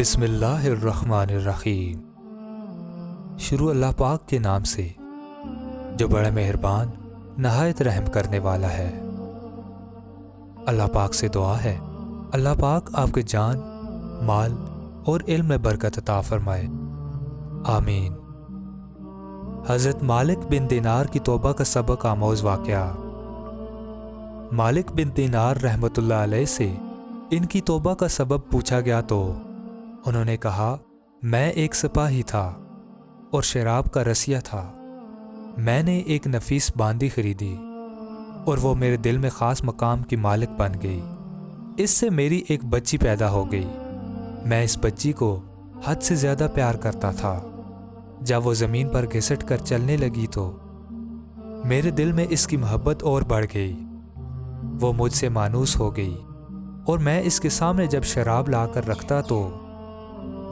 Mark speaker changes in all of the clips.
Speaker 1: بسم اللہ الرحمن الرحیم۔ شروع اللہ پاک کے نام سے جو بڑا مہربان نہایت رحم کرنے والا ہے۔ اللہ پاک سے دعا ہے اللہ پاک آپ کے جان، مال اور علم میں برکت عطا فرمائے، آمین۔ حضرت مالک بن دینار کی توبہ کا سبق آموز واقعہ۔ مالک بن دینار رحمۃ اللہ علیہ سے ان کی توبہ کا سبب پوچھا گیا تو انہوں نے کہا، میں ایک سپاہی تھا اور شراب کا رسیہ تھا۔ میں نے ایک نفیس باندی خریدی اور وہ میرے دل میں خاص مقام کی مالک بن گئی۔ اس سے میری ایک بچی پیدا ہو گئی۔ میں اس بچی کو حد سے زیادہ پیار کرتا تھا۔ جب وہ زمین پر گھسٹ کر چلنے لگی تو میرے دل میں اس کی محبت اور بڑھ گئی۔ وہ مجھ سے مانوس ہو گئی اور میں اس کے سامنے جب شراب لا کر رکھتا تو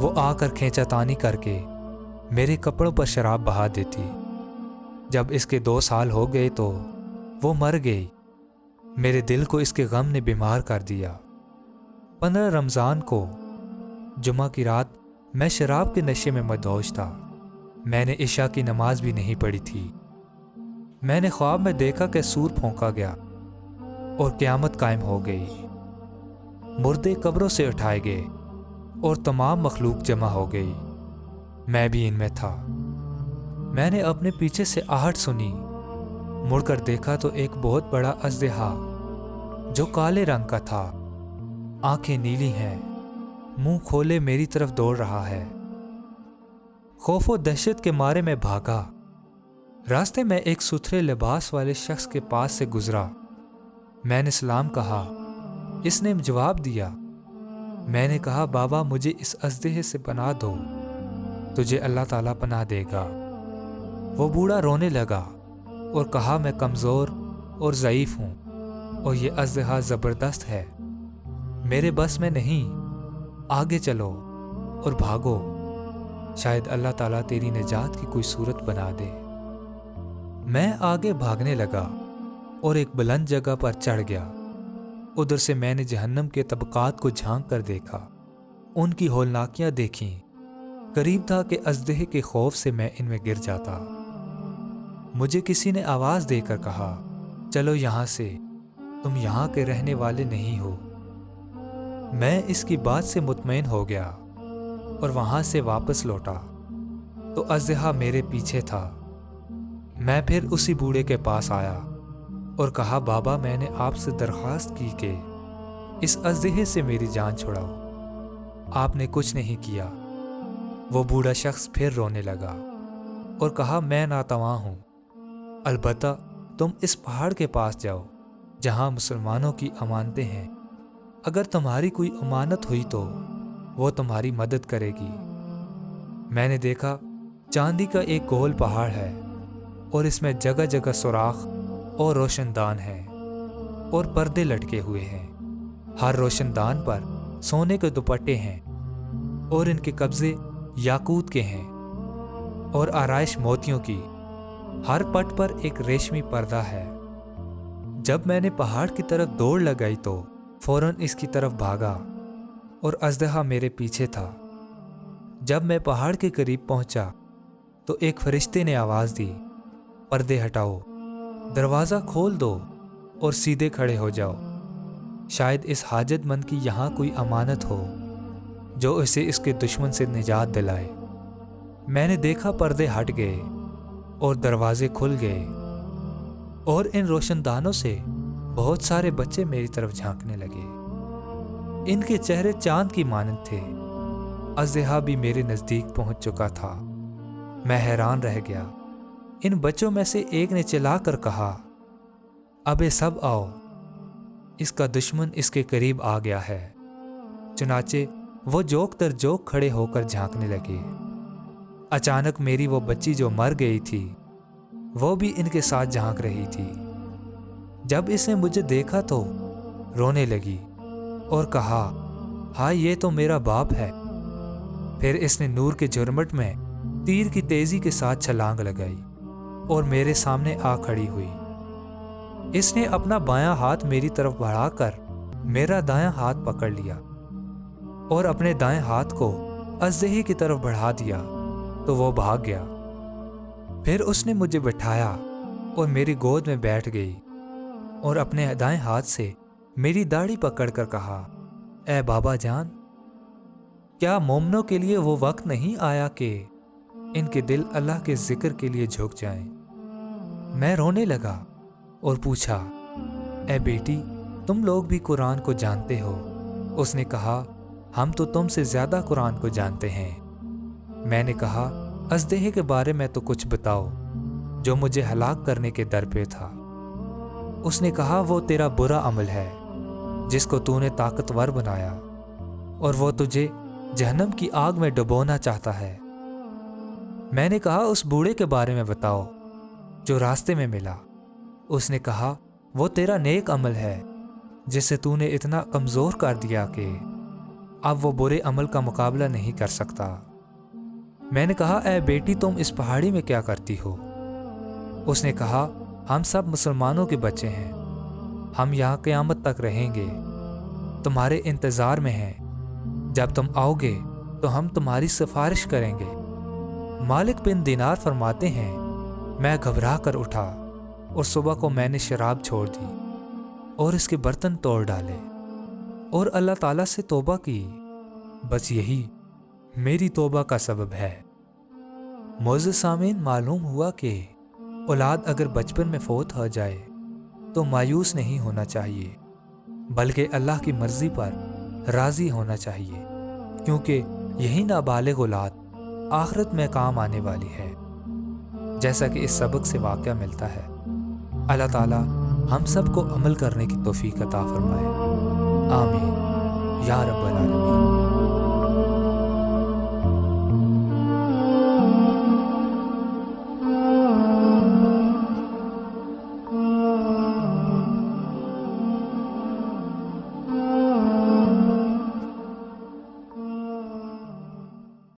Speaker 1: وہ آ کر کھینچا تانی کر کے میرے کپڑوں پر شراب بہا دیتی۔ جب اس کے 2 سال ہو گئے تو وہ مر گئی۔ میرے دل کو اس کے غم نے بیمار کر دیا۔ 15 رمضان کو جمعہ کی رات میں شراب کے نشے میں مدہوش تھا۔ میں نے عشاء کی نماز بھی نہیں پڑھی تھی۔ میں نے خواب میں دیکھا کہ سور پھونکا گیا اور قیامت قائم ہو گئی۔ مردے قبروں سے اٹھائے گئے اور تمام مخلوق جمع ہو گئی۔ میں بھی ان میں تھا۔ میں نے اپنے پیچھے سے آہٹ سنی، مڑ کر دیکھا تو ایک بہت بڑا اژدہا جو کالے رنگ کا تھا، آنکھیں نیلی ہیں، منہ کھولے میری طرف دوڑ رہا ہے۔ خوف و دہشت کے مارے میں بھاگا۔ راستے میں ایک ستھرے لباس والے شخص کے پاس سے گزرا۔ میں نے سلام کہا۔ اس نے جواب دیا۔ میں نے کہا، بابا مجھے اس اژدہے سے پناہ دو، تجھے اللہ تعالیٰ پناہ دے گا۔ وہ بوڑھا رونے لگا اور کہا، میں کمزور اور ضعیف ہوں اور یہ اژدہا زبردست ہے، میرے بس میں نہیں۔ آگے چلو اور بھاگو، شاید اللہ تعالیٰ تیری نجات کی کوئی صورت بنا دے۔ میں آگے بھاگنے لگا اور ایک بلند جگہ پر چڑھ گیا۔ ادھر سے میں نے جہنم کے طبقات کو جھانک کر دیکھا، ان کی ہولناکیاں دیکھیں۔ قریب تھا کہ اژدہے کے خوف سے میں ان میں گر جاتا۔ مجھے کسی نے آواز دے کر کہا، چلو یہاں سے، تم یہاں کے رہنے والے نہیں ہو۔ میں اس کی بات سے مطمئن ہو گیا اور وہاں سے واپس لوٹا تو اژدہا میرے پیچھے تھا۔ میں پھر اسی بوڑھے کے پاس آیا اور کہا، بابا میں نے آپ سے درخواست کی کہ اس اژدہے سے میری جان چھڑاؤ، آپ نے کچھ نہیں کیا۔ وہ بوڑھا شخص پھر رونے لگا اور کہا، میں ناتواں ہوں، البتہ تم اس پہاڑ کے پاس جاؤ جہاں مسلمانوں کی امانتیں ہیں، اگر تمہاری کوئی امانت ہوئی تو وہ تمہاری مدد کرے گی۔ میں نے دیکھا چاندی کا ایک گول پہاڑ ہے اور اس میں جگہ جگہ سوراخ اور روشن دان ہیں اور پردے لٹکے ہوئے ہیں۔ ہر روشن دان پر سونے کے دوپٹے ہیں اور ان کے قبضے یاقوت کے ہیں اور آرائش موتیوں کی۔ ہر پٹ پر ایک ریشمی پردہ ہے۔ جب میں نے پہاڑ کی طرف دوڑ لگائی تو فوراً اس کی طرف بھاگا اور اژدہا میرے پیچھے تھا۔ جب میں پہاڑ کے قریب پہنچا تو ایک فرشتے نے آواز دی، پردے ہٹاؤ، دروازہ کھول دو اور سیدھے کھڑے ہو جاؤ، شاید اس حاجت مند کی یہاں کوئی امانت ہو جو اسے اس کے دشمن سے نجات دلائے۔ میں نے دیکھا پردے ہٹ گئے اور دروازے کھل گئے اور ان روشن دانوں سے بہت سارے بچے میری طرف جھانکنے لگے۔ ان کے چہرے چاند کی مانند تھے۔ اژدہا بھی میرے نزدیک پہنچ چکا تھا۔ میں حیران رہ گیا۔ ان بچوں میں سے ایک نے چلا کر کہا، ابے سب آؤ، اس کا دشمن اس کے قریب آ گیا ہے۔ چنانچہ وہ جوک در جوک کھڑے ہو کر جھانکنے لگے۔ اچانک میری وہ بچی جو مر گئی تھی وہ بھی ان کے ساتھ جھانک رہی تھی۔ جب اس نے مجھے دیکھا تو رونے لگی اور کہا، ہاں یہ تو میرا باپ ہے۔ پھر اس نے نور کے جھرمٹ میں تیر کی تیزی کے ساتھ چھلانگ لگائی اور میرے سامنے آ کھڑی ہوئی۔ اس نے اپنا بایاں ہاتھ میری طرف بڑھا کر میرا دایاں ہاتھ پکڑ لیا اور اپنے دائیں ہاتھ کو اژدہے کی طرف بڑھا دیا تو وہ بھاگ گیا۔ پھر اس نے مجھے بٹھایا اور میری گود میں بیٹھ گئی اور اپنے دائیں ہاتھ سے میری داڑھی پکڑ کر کہا، اے بابا جان، کیا مومنوں کے لیے وہ وقت نہیں آیا کہ ان کے دل اللہ کے ذکر کے لیے جھک جائیں؟ میں رونے لگا اور پوچھا، اے بیٹی، تم لوگ بھی قرآن کو جانتے ہو؟ اس نے کہا، ہم تو تم سے زیادہ قرآن کو جانتے ہیں۔ میں نے کہا، اژدہے کے بارے میں تو کچھ بتاؤ جو مجھے ہلاک کرنے کے در پہ تھا۔ اس نے کہا، وہ تیرا برا عمل ہے جس کو تو نے طاقتور بنایا، اور وہ تجھے جہنم کی آگ میں ڈبونا چاہتا ہے۔ میں نے کہا، اس بوڑھے کے بارے میں بتاؤ جو راستے میں ملا۔ اس نے کہا، وہ تیرا نیک عمل ہے جسے تو نے اتنا کمزور کر دیا کہ اب وہ برے عمل کا مقابلہ نہیں کر سکتا۔ میں نے کہا، اے بیٹی، تم اس پہاڑی میں کیا کرتی ہو؟ اس نے کہا، ہم سب مسلمانوں کے بچے ہیں، ہم یہاں قیامت تک رہیں گے، تمہارے انتظار میں ہیں، جب تم آؤ گے تو ہم تمہاری سفارش کریں گے۔ مالک بن دینار فرماتے ہیں، میں گھبرا کر اٹھا اور صبح کو میں نے شراب چھوڑ دی اور اس کے برتن توڑ ڈالے اور اللہ تعالیٰ سے توبہ کی۔ بس یہی میری توبہ کا سبب ہے۔ معزز سامعین، معلوم ہوا کہ اولاد اگر بچپن میں فوت ہو جائے تو مایوس نہیں ہونا چاہیے، بلکہ اللہ کی مرضی پر راضی ہونا چاہیے، کیونکہ یہی نابالغ اولاد آخرت میں کام آنے والی ہے، جیسا کہ اس سبق سے واقعہ ملتا ہے۔ اللہ تعالیٰ ہم سب کو عمل کرنے کی توفیق عطا فرمائے، آمین یا رب العالمین۔